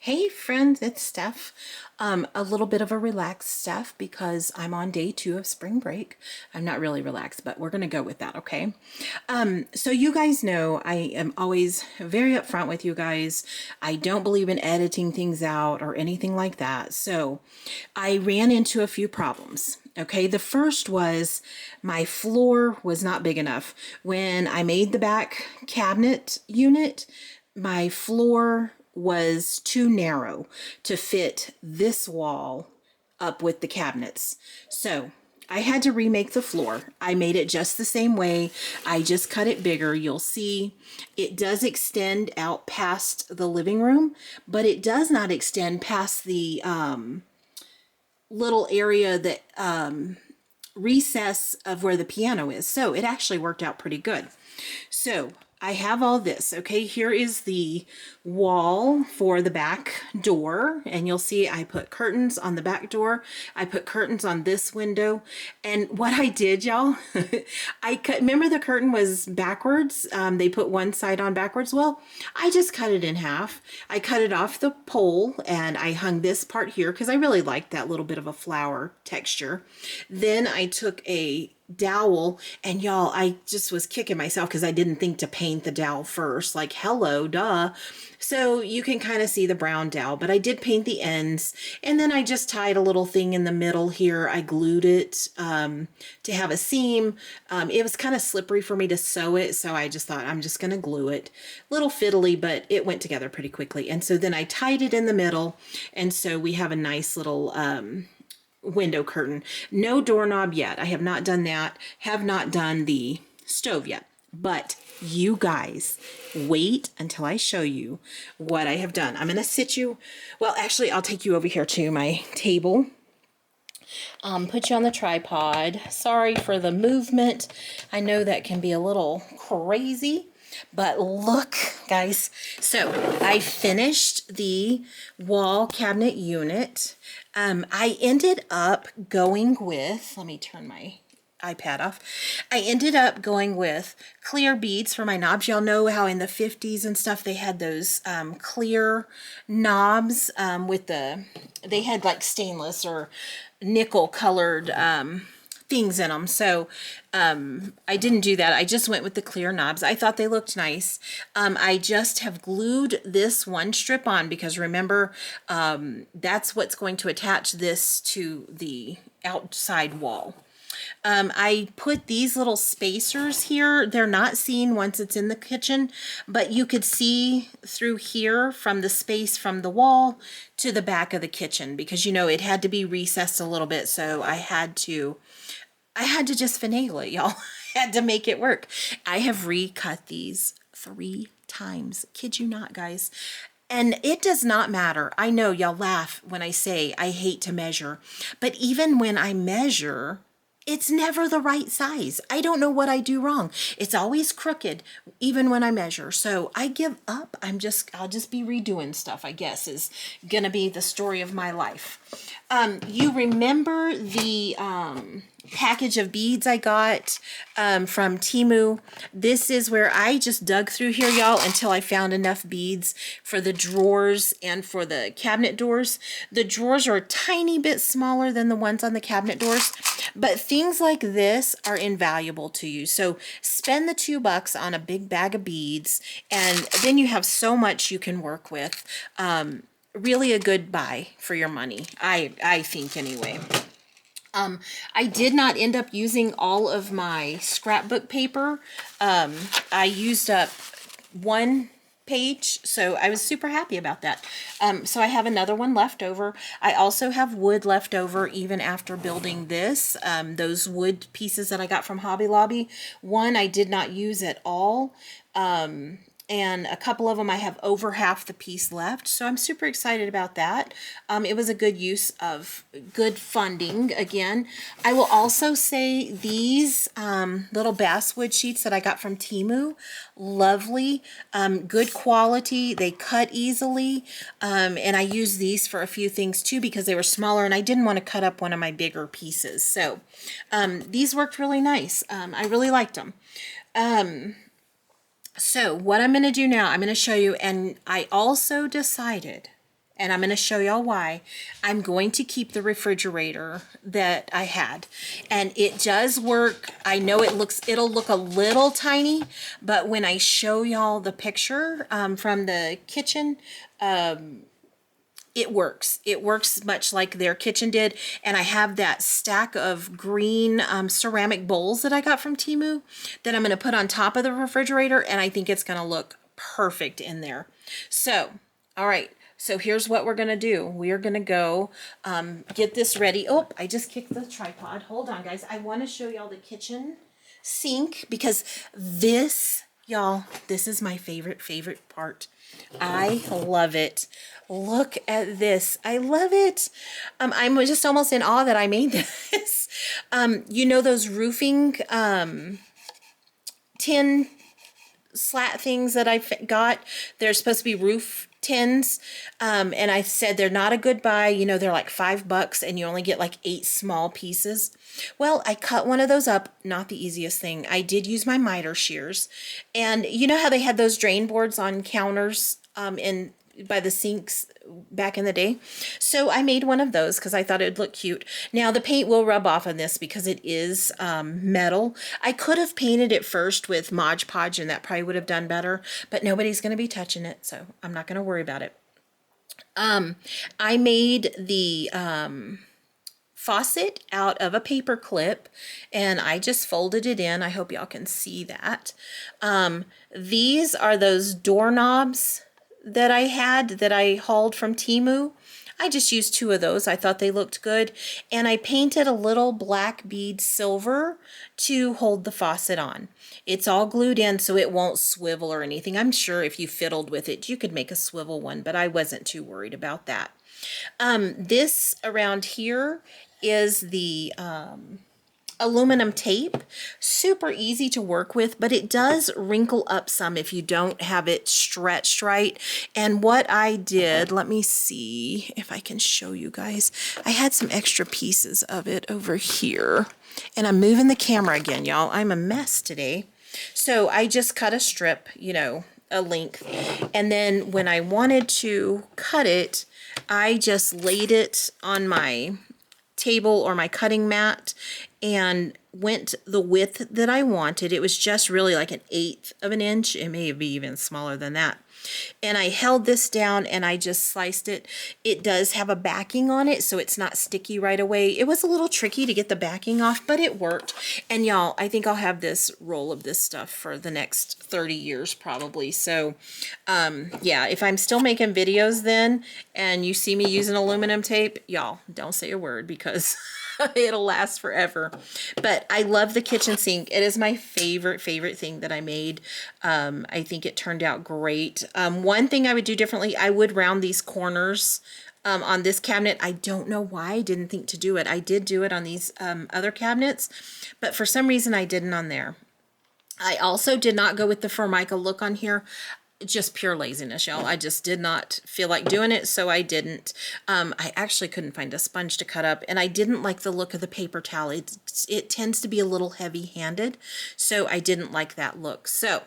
Hey friends, it's Steph. A little bit of a relaxed Steph because I'm on day 2 of spring break. I'm not really relaxed, but we're gonna go with that, okay? So you guys know I am always very upfront with you guys. I don't believe in editing things out or anything like that. So I ran into a few problems. Okay, the first was my floor was not big enough. When I made the back cabinet unit, my floor was too narrow to fit this wall up with the cabinets. So I had to remake the floor. I made it just the same way. I just cut it bigger. You'll see it does extend out past the living room, but it does not extend past the little area that recess of where the piano is. So it actually worked out pretty good. So I have all this. Okay, here is the wall for the back door, and you'll see I put curtains on the back door. I put curtains on this window, and what I did, y'all, remember the curtain was backwards. They put one side on backwards. Well, I just cut it in half. I cut it off the pole, and I hung this part here because I really liked that little bit of a flower texture. Then I took a dowel, and y'all, I just was kicking myself because I didn't think to paint the dowel first. Like, hello, duh. So you can kind of see the brown dowel, but I did paint the ends, and then I just tied a little thing in the middle here. I glued it to have a seam. It was kind of slippery for me to sew it, so I just thought I'm just gonna glue it. Little fiddly, but it went together pretty quickly. And so then I tied it in the middle, and so we have a nice little window curtain. No doorknob yet. I have not done that. Have not done the stove yet. But you guys, wait until I show you what I have done. I'm going to sit you, well, actually, I'll take you over here to my table. Put you on the tripod. Sorry for the movement. I know that can be a little crazy. But look, guys, so I finished the wall cabinet unit. I ended up going with, let me turn my iPad off. I ended up going with clear beads for my knobs. Y'all know how in the 50s and stuff they had those clear knobs they had like stainless or nickel colored things in them. So I didn't do that. I just went with the clear knobs. I thought they looked nice. I just have glued this one strip on because remember, that's what's going to attach this to the outside wall. I put these little spacers here. They're not seen once it's in the kitchen, but you could see through here from the space from the wall to the back of the kitchen because, you know, it had to be recessed a little bit. So I had to just finagle it, y'all. I had to make it work. I have recut these 3 times. Kid you not, guys. And it does not matter. I know y'all laugh when I say I hate to measure, but even when I measure, it's never the right size. I don't know what I do wrong. It's always crooked, even when I measure. So I give up. I'll just be redoing stuff, I guess, is gonna be the story of my life. You remember the package of beads I got from Temu. This is where I just dug through here, y'all, until I found enough beads for the drawers and for the cabinet doors. The drawers are a tiny bit smaller than the ones on the cabinet doors, but things like this are invaluable to you. So spend the $2 on a big bag of beads, and then you have so much you can work with. Really a good buy for your money, I think anyway. I did not end up using all of my scrapbook paper. I used up 1 page, so I was super happy about that. So I have another one left over. I also have wood left over even after building this. Those wood pieces that I got from Hobby Lobby. One I did not use at all. And a couple of them I have over half the piece left, so I'm super excited about that. It was a good use of good funding again. I will also say these little basswood sheets that I got from Temu, lovely, good quality, they cut easily, and I used these for a few things too because they were smaller and I didn't want to cut up one of my bigger pieces. So these worked really nice. I really liked them. So what I'm going to do now, I'm going to show you, and I also decided and I'm going to show y'all why. I'm going to keep the refrigerator that I had, and it does work. I know it'll look a little tiny, but when I show y'all the picture from the kitchen, it works. It works much like their kitchen did. And I have that stack of green ceramic bowls that I got from Temu that I'm going to put on top of the refrigerator, and I think it's going to look perfect in there. So, all right. So here's what we're going to do. We are going to go get this ready. Oh, I just kicked the tripod. Hold on, guys. I want to show y'all the kitchen sink because this, y'all, this is my favorite part. I love it. Look at this. I love it. I'm just almost in awe that I made this. You know those roofing tin slat things that I got? They're supposed to be roof tins. And I said they're not a good buy. You know, they're like $5 and you only get like 8 small pieces. Well, I cut one of those up. Not the easiest thing. I did use my miter shears. And you know how they had those drain boards on counters by the sinks back in the day? So I made one of those because I thought it would look cute. Now the paint will rub off on this because it is metal. I could have painted it first with Mod Podge and that probably would have done better, but nobody's going to be touching it, so I'm not going to worry about it. I made the faucet out of a paper clip and I just folded it in. I hope y'all can see that. These are those doorknobs that I had that I hauled from Temu. I just used 2 of those. I thought they looked good. And I painted a little black bead silver to hold the faucet on. It's all glued in so it won't swivel or anything. I'm sure if you fiddled with it, you could make a swivel one, but I wasn't too worried about that. This around here is the aluminum tape. Super easy to work with, but it does wrinkle up some if you don't have it stretched right. And what I did, let me see if I can show you guys. I had some extra pieces of it over here, and I'm moving the camera again, y'all. I'm a mess today. So I just cut a strip, you know, a length, and then when I wanted to cut it, I just laid it on my table or my cutting mat and went the width that I wanted. It was just really like 1/8 of an inch. It may be even smaller than that. And I held this down and I just sliced it. It does have a backing on it, so it's not sticky right away. It was a little tricky to get the backing off, but it worked. And y'all, I think I'll have this roll of this stuff for the next 30 years probably. So yeah, if I'm still making videos then and you see me using aluminum tape, y'all don't say a word because it'll last forever. But I love the kitchen sink. It is my favorite thing that I made. I think it turned out great. One thing I would do differently, I would round these corners on this cabinet. I don't know why I didn't think to do it. I did do it on these other cabinets, but for some reason I didn't on there. I also did not go with the Formica look on here. Just pure laziness, y'all. I just did not feel like doing it, so I didn't. I actually couldn't find a sponge to cut up, and I didn't like the look of the paper towel. It tends to be a little heavy-handed, so I didn't like that look. So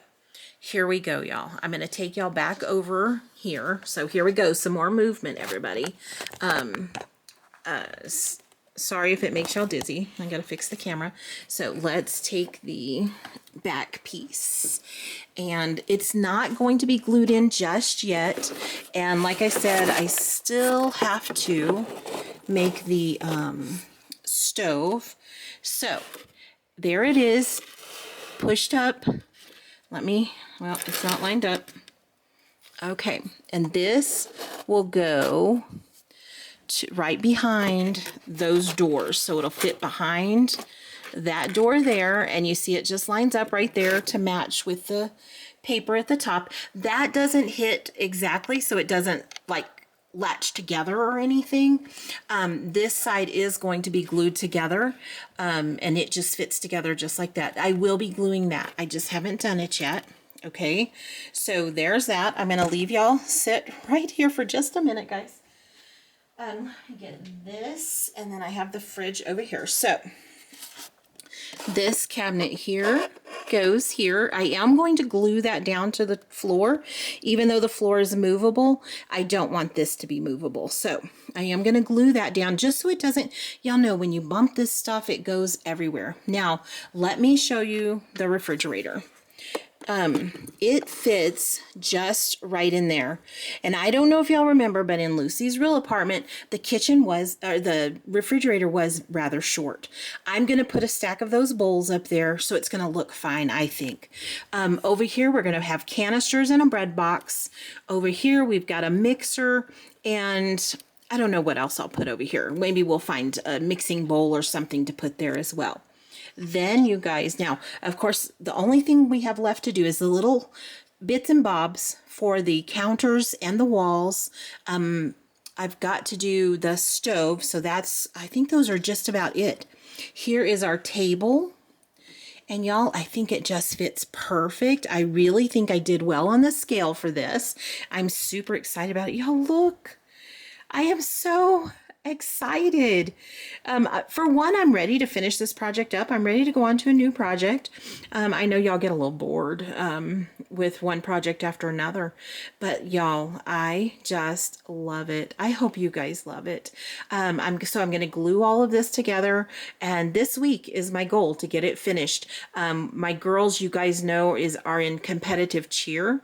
here we go, y'all. I'm going to take y'all back over here. So here we go. Some more movement, everybody. Sorry if it makes y'all dizzy. I got to fix the camera. So let's take the back piece. And it's not going to be glued in just yet. And like I said, I still have to make the stove. So there it is, pushed up. Well, it's not lined up. Okay, and this will go right behind those doors, so it'll fit behind that door there, and you see it just lines up right there to match with the paper at the top. That doesn't hit exactly, so it doesn't like latch together or anything. This side is going to be glued together, and it just fits together just like that. I will be gluing that. I just haven't done it yet. Okay, so there's that. I'm going to leave y'all sit right here for just a minute, guys. Get this, and then I have the fridge over here. So this cabinet here that goes here. I am going to glue that down to the floor. Even though the floor is movable, I don't want this to be movable. So I am going to glue that down just so it doesn't, y'all know when you bump this stuff, it goes everywhere. Now, let me show you the refrigerator. It fits just right in there. And I don't know if y'all remember, but in Lucy's real apartment, the kitchen was, or the refrigerator was rather short. I'm going to put a stack of those bowls up there, so it's going to look fine, I think. Over here, we're going to have canisters and a bread box. Over here, we've got a mixer, and I don't know what else I'll put over here. Maybe we'll find a mixing bowl or something to put there as well. Then you guys, now, of course, the only thing we have left to do is the little bits and bobs for the counters and the walls. I've got to do the stove, so that's, I think those are just about it. Here is our table. And y'all, I think it just fits perfect. I really think I did well on the scale for this. I'm super excited about it. Y'all, look. I am so excited. For one, I'm ready to finish this project up. I'm ready to go on to a new project. I know y'all get a little bored with one project after another, but y'all, I just love it. I hope you guys love it. I'm going to glue all of this together, and this week is my goal to get it finished. My girls, you guys know, are in competitive cheer,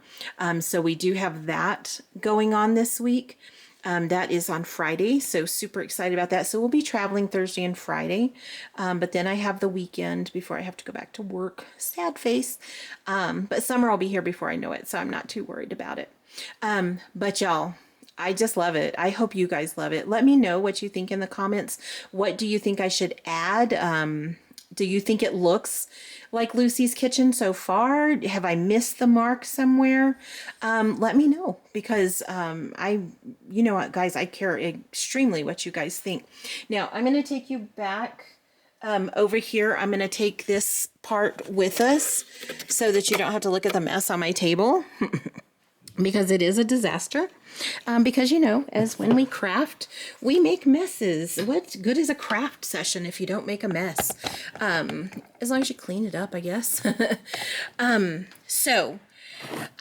so we do have that going on this week. That is on Friday, so super excited about that. So we'll be traveling Thursday and Friday, but then I have the weekend before I have to go back to work. Sad face, but summer will be here before I know it, so I'm not too worried about it. But y'all, I just love it. I hope you guys love it. Let me know what you think in the comments. What do you think I should add? Do you think it looks like Lucy's kitchen so far? Have I missed the mark somewhere? Let me know, because you know what, guys, I care extremely what you guys think. Now, I'm going to take you back over here. I'm going to take this part with us so that you don't have to look at the mess on my table. Because it is a disaster. Because, you know, as when we craft, we make messes. What good is a craft session if you don't make a mess? As long as you clean it up, I guess. So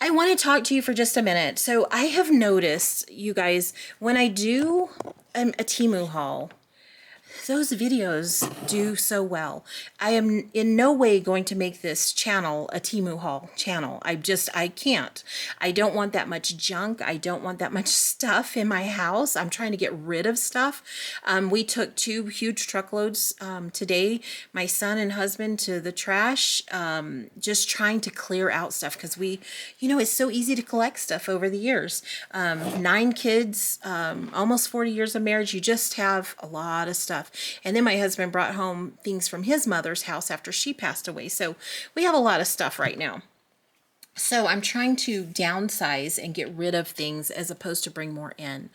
I want to talk to you for just a minute. So I have noticed, you guys, when I do a Temu haul, those videos do so well. I am in no way going to make this channel a Temu haul channel. I can't. I don't want that much junk. I don't want that much stuff in my house. I'm trying to get rid of stuff. We took 2 huge truckloads today, my son and husband, to the trash, just trying to clear out stuff, because you know, it's so easy to collect stuff over the years. 9 kids, almost 40 years of marriage. You just have a lot of stuff. And then my husband brought home things from his mother's house after she passed away. So we have a lot of stuff right now. So I'm trying to downsize and get rid of things as opposed to bring more in.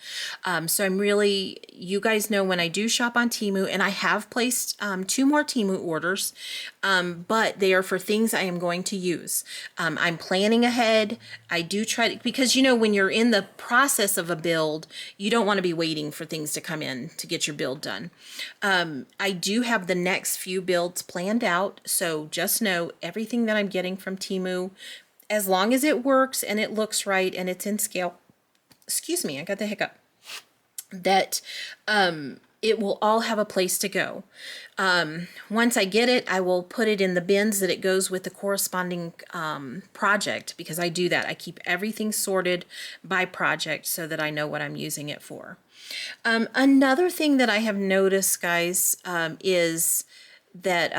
So I'm really, you guys know when I do shop on Temu, and I have placed 2 more Temu orders, but they are for things I am going to use. I'm planning ahead. I do try to, because you know, when you're in the process of a build, you don't want to be waiting for things to come in to get your build done. I do have the next few builds planned out. So just know everything that I'm getting from Temu, as long as it works and it looks right and it's in scale, excuse me, I got the hiccup, that it will all have a place to go. Once I get it, I will put it in the bins that it goes with the corresponding project, because I do that. I keep everything sorted by project so that I know what I'm using it for. Another thing that I have noticed, guys, is that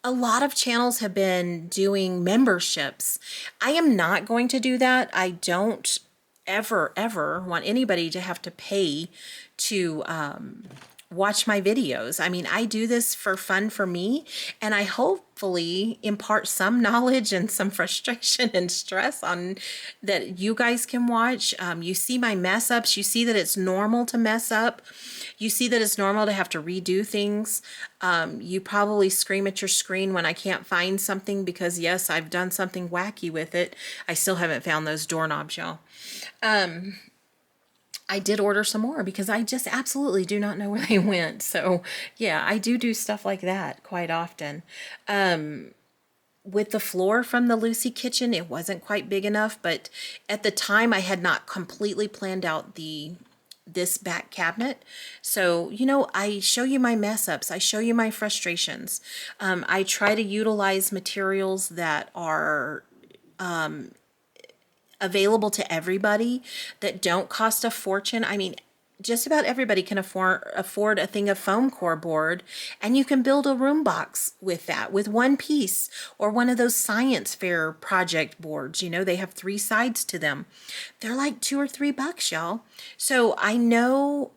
a lot of channels have been doing memberships. I am not going to do that. I don't ever want anybody to have to pay to watch my videos. I mean, I do this for fun for me, and I hopefully impart some knowledge and some frustration and stress on that you guys can watch. You see my mess ups. You see that it's normal to mess up. You see that it's normal to have to redo things. You probably scream at your screen when I can't find something, because yes, I've done something wacky with it. I still haven't found those doorknobs, y'all. I did order some more because I just absolutely do not know where they went. So yeah, I do stuff like that quite often. with the floor from the Lucy kitchen, it wasn't quite big enough, but at the time I had not completely planned out this back cabinet. So, you know, I show you my mess ups. I show you my frustrations. I try to utilize materials that are available to everybody, that don't cost a fortune. I mean, just about everybody can afford a thing of foam core board, and you can build a room box with that, with one piece, or one of those science fair project boards. You know, they have 3 sides to them. They're like $2 or $3, y'all. So I know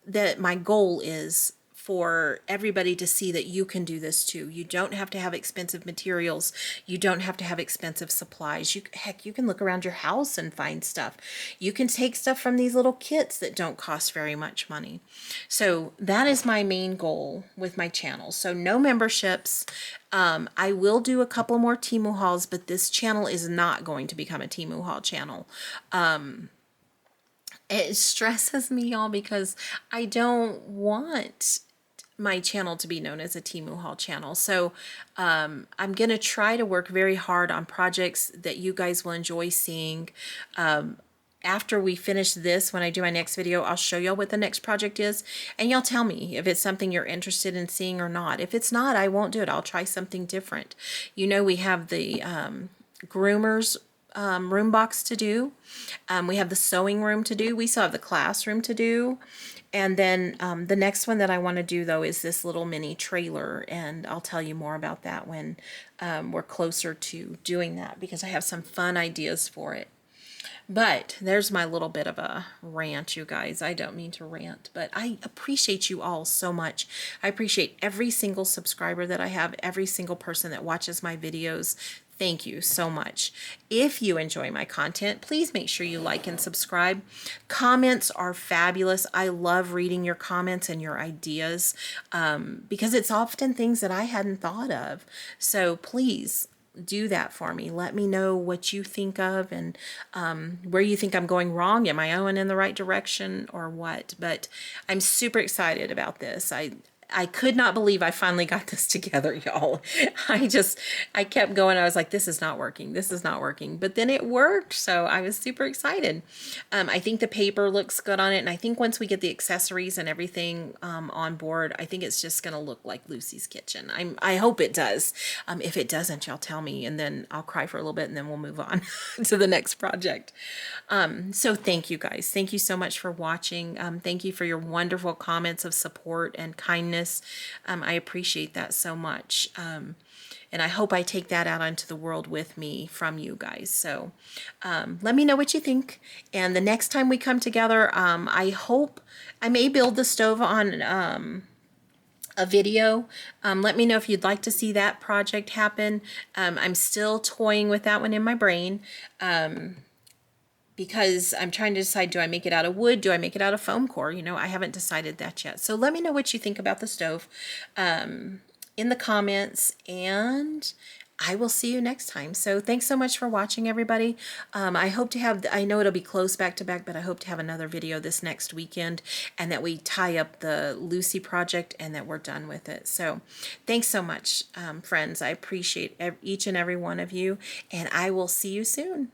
that my goal is for everybody to see that you can do this too. You don't have to have expensive materials. You don't have to have expensive supplies. Heck, you can look around your house and find stuff. You can take stuff from these little kits that don't cost very much money. So that is my main goal with my channel. So no memberships. I will do a couple more Temu hauls, but this channel is not going to become a Temu haul channel. It stresses me, y'all, because I don't want my channel to be known as a Temu haul channel. So I'm going to try to work very hard on projects that you guys will enjoy seeing. After we finish this, when I do my next video, I'll show y'all what the next project is, and y'all tell me if it's something you're interested in seeing or not. If it's not, I won't do it. I'll try something different. You know, we have the groomers room box to do. We have the sewing room to do. We still have the classroom to do. And then the next one that I want to do, though, is this little mini trailer, and I'll tell you more about that when we're closer to doing that, because I have some fun ideas for it. But there's my little bit of a rant, you guys. I don't mean to rant, but I appreciate you all so much. I appreciate every single subscriber that I have, every single person that watches my videos. Thank you so much. If you enjoy my content, please make sure you like and subscribe. Comments are fabulous. I love reading your comments and your ideas because it's often things that I hadn't thought of. So please do that for me. Let me know what you think of and where you think I'm going wrong. Am I going in the right direction or what? But I'm super excited about this. I could not believe I finally got this together, y'all. I kept going. I was like, this is not working. This is not working. But then it worked. So I was super excited. I think the paper looks good on it. And I think once we get the accessories and everything on board, I think it's just going to look like Lucy's kitchen. I hope it does. If it doesn't, y'all tell me. And then I'll cry for a little bit and then we'll move on to the next project. So thank you guys. Thank you so much for watching. Thank you for your wonderful comments of support and kindness. I appreciate that so much. And I hope I take that out into the world with me from you guys. So let me know what you think. And the next time we come together, I hope I may build the stove on a video. Let me know if you'd like to see that project happen. I'm still toying with that one in my brain. Because I'm trying to decide, do I make it out of wood? Do I make it out of foam core? You know, I haven't decided that yet. So let me know what you think about the stove in the comments, and I will see you next time. So thanks so much for watching, everybody. I hope to have, I know it'll be close back to back, but I hope to have another video this next weekend, and that we tie up the Lucy project and that we're done with it. So thanks so much, friends. I appreciate each and every one of you, and I will see you soon.